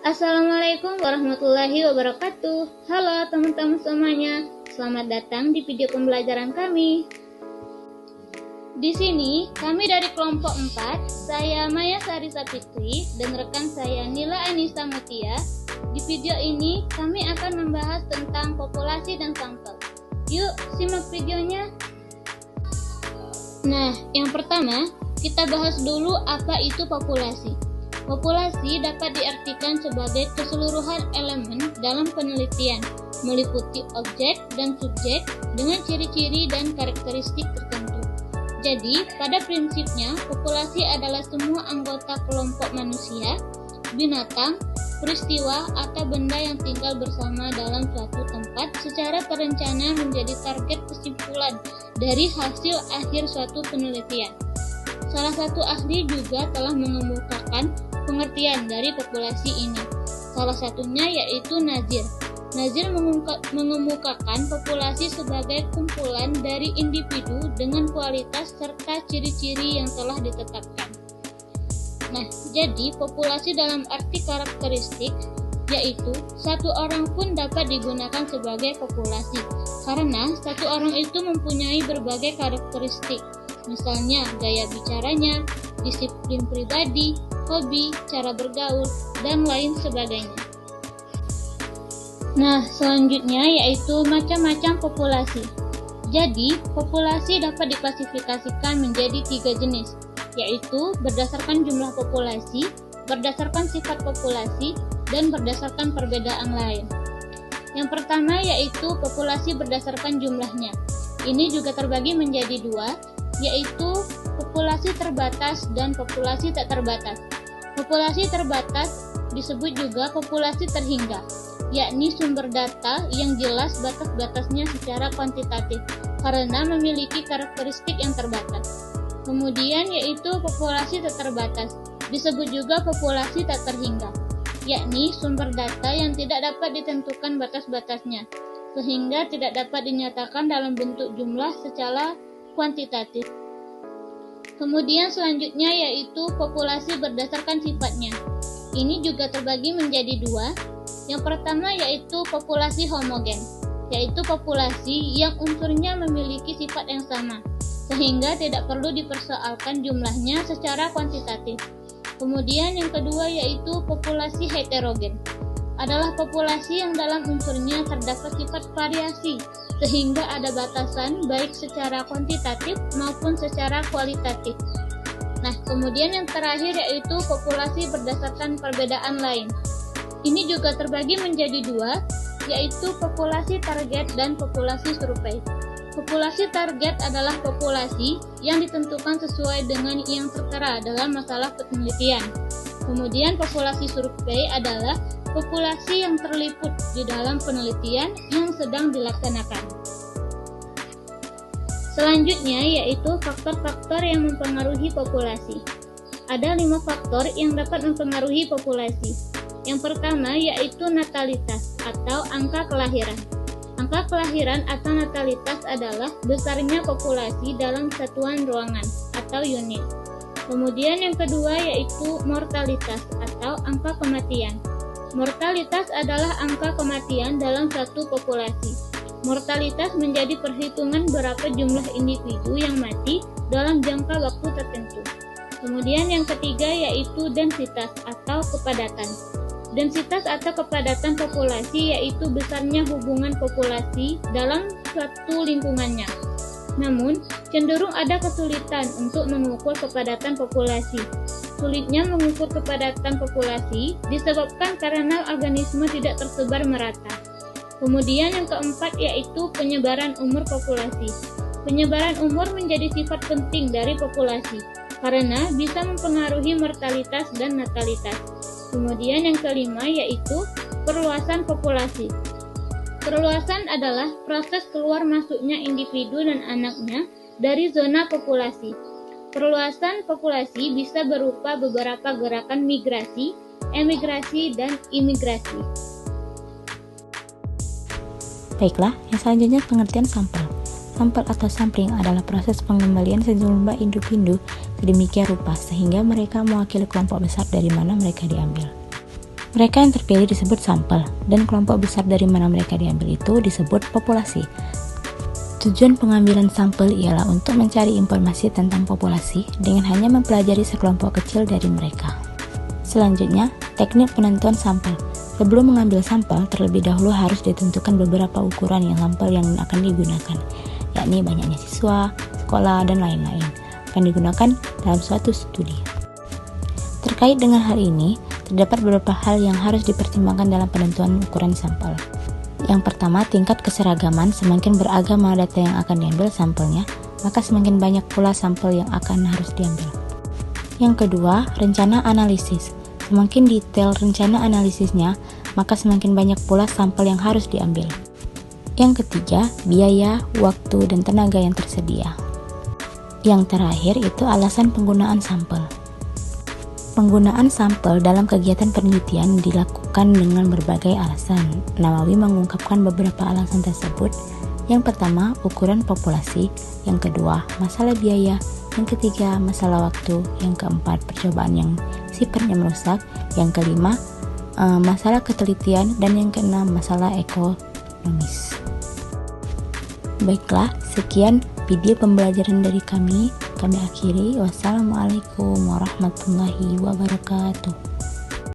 Assalamualaikum warahmatullahi wabarakatuh. Halo teman-teman semuanya, selamat datang di video pembelajaran kami. Di sini kami dari kelompok 4, saya Maya Sarisa Fitri dan rekan saya Nila Anissa Mutia. Di video ini kami akan membahas tentang populasi dan sampel. Yuk simak videonya. Nah, yang pertama kita bahas dulu apa itu populasi. Populasi dapat diartikan sebagai keseluruhan elemen dalam penelitian, meliputi objek dan subjek dengan ciri-ciri dan karakteristik tertentu. Jadi, pada prinsipnya, populasi adalah semua anggota kelompok manusia, binatang, peristiwa, atau benda yang tinggal bersama dalam suatu tempat secara terencana menjadi target kesimpulan dari hasil akhir suatu penelitian. Salah satu ahli juga telah mengemukakan pengertian dari populasi ini. Salah satunya yaitu Nazir. Nazir mengemukakan populasi sebagai kumpulan dari individu dengan kualitas serta ciri-ciri yang telah ditetapkan. Nah, jadi populasi dalam arti karakteristik yaitu satu orang pun dapat digunakan sebagai populasi karena satu orang itu mempunyai berbagai karakteristik. Misalnya gaya bicaranya, disiplin pribadi, hobi, cara bergaul, dan lain sebagainya. Nah, selanjutnya yaitu macam-macam populasi. Jadi, populasi dapat diklasifikasikan menjadi 3 jenis, yaitu berdasarkan jumlah populasi, berdasarkan sifat populasi, dan berdasarkan perbedaan lain. Yang pertama yaitu populasi berdasarkan jumlahnya. Ini juga terbagi menjadi 2, yaitu populasi terbatas dan populasi tak terbatas. Populasi terbatas disebut juga populasi terhingga, yakni sumber data yang jelas batas-batasnya secara kuantitatif karena memiliki karakteristik yang terbatas. Kemudian yaitu populasi tak terbatas, disebut juga populasi tak terhingga, yakni sumber data yang tidak dapat ditentukan batas-batasnya, sehingga tidak dapat dinyatakan dalam bentuk jumlah secara kuantitatif. Kemudian selanjutnya yaitu populasi berdasarkan sifatnya. Ini juga terbagi menjadi 2. Yang pertama yaitu populasi homogen, yaitu populasi yang unsurnya memiliki sifat yang sama, sehingga tidak perlu dipersoalkan jumlahnya secara kuantitatif. Kemudian yang kedua yaitu populasi heterogen, adalah populasi yang dalam unsurnya terdapat sifat variasi, sehingga ada batasan baik secara kuantitatif maupun secara kualitatif. Nah, kemudian yang terakhir yaitu populasi berdasarkan perbedaan lain. Ini juga terbagi menjadi 2, yaitu populasi target dan populasi survei. Populasi target adalah populasi yang ditentukan sesuai dengan yang tertera dalam masalah penelitian. Kemudian populasi survei adalah populasi yang terliput di dalam penelitian yang sedang dilaksanakan. Selanjutnya yaitu faktor-faktor yang mempengaruhi populasi. Ada 5 faktor yang dapat mempengaruhi populasi. Yang pertama yaitu natalitas atau angka kelahiran. Angka kelahiran atau natalitas adalah besarnya populasi dalam satuan ruangan atau unit. Kemudian yang kedua yaitu mortalitas atau angka kematian. Mortalitas adalah angka kematian dalam satu populasi. Mortalitas menjadi perhitungan berapa jumlah individu yang mati dalam jangka waktu tertentu. Kemudian yang ketiga yaitu densitas atau kepadatan. Densitas atau kepadatan populasi yaitu besarnya hubungan populasi dalam suatu lingkungannya. Namun, cenderung ada kesulitan untuk mengukur kepadatan populasi. Sulitnya mengukur kepadatan populasi disebabkan karena organisme tidak tersebar merata. Kemudian yang keempat yaitu penyebaran umur populasi. Penyebaran umur menjadi sifat penting dari populasi karena bisa mempengaruhi mortalitas dan natalitas. Kemudian yang kelima yaitu perluasan populasi. Perluasan adalah proses keluar masuknya individu dan anaknya dari zona populasi. Perluasan populasi bisa berupa beberapa gerakan migrasi, emigrasi, dan imigrasi. Baiklah, yang selanjutnya pengertian sampel. Sampel atau sampling adalah proses pengembalian sejumlah individu sedemikian rupa sehingga mereka mewakili kelompok besar dari mana mereka diambil. Mereka yang terpilih disebut sampel, dan kelompok besar dari mana mereka diambil itu disebut populasi. Tujuan pengambilan sampel ialah untuk mencari informasi tentang populasi dengan hanya mempelajari sekelompok kecil dari mereka. Selanjutnya, teknik penentuan sampel. Sebelum mengambil sampel, terlebih dahulu harus ditentukan beberapa ukuran sampel yang akan digunakan, yakni banyaknya siswa, sekolah, dan lain-lain, akan digunakan dalam suatu studi. Terkait dengan hal ini, terdapat beberapa hal yang harus dipertimbangkan dalam penentuan ukuran sampel. Yang pertama, tingkat keseragaman. Semakin beragam data yang akan diambil sampelnya, maka semakin banyak pula sampel yang akan harus diambil. Yang kedua, rencana analisis. Semakin detail rencana analisisnya, maka semakin banyak pula sampel yang harus diambil. Yang ketiga, biaya, waktu, dan tenaga yang tersedia. Yang terakhir itu alasan penggunaan sampel. Penggunaan sampel dalam kegiatan penelitian dilakukan dengan berbagai alasan. Nawawi mengungkapkan beberapa alasan tersebut. Yang pertama, ukuran populasi. Yang kedua, masalah biaya. Yang ketiga, masalah waktu. Yang keempat, percobaan yang sifatnya merusak. Yang kelima, masalah ketelitian. Dan yang keenam, masalah ekonomis. Baiklah, sekian video pembelajaran dari kami. Kami akhiri. Wassalamualaikum warahmatullahi wabarakatuh.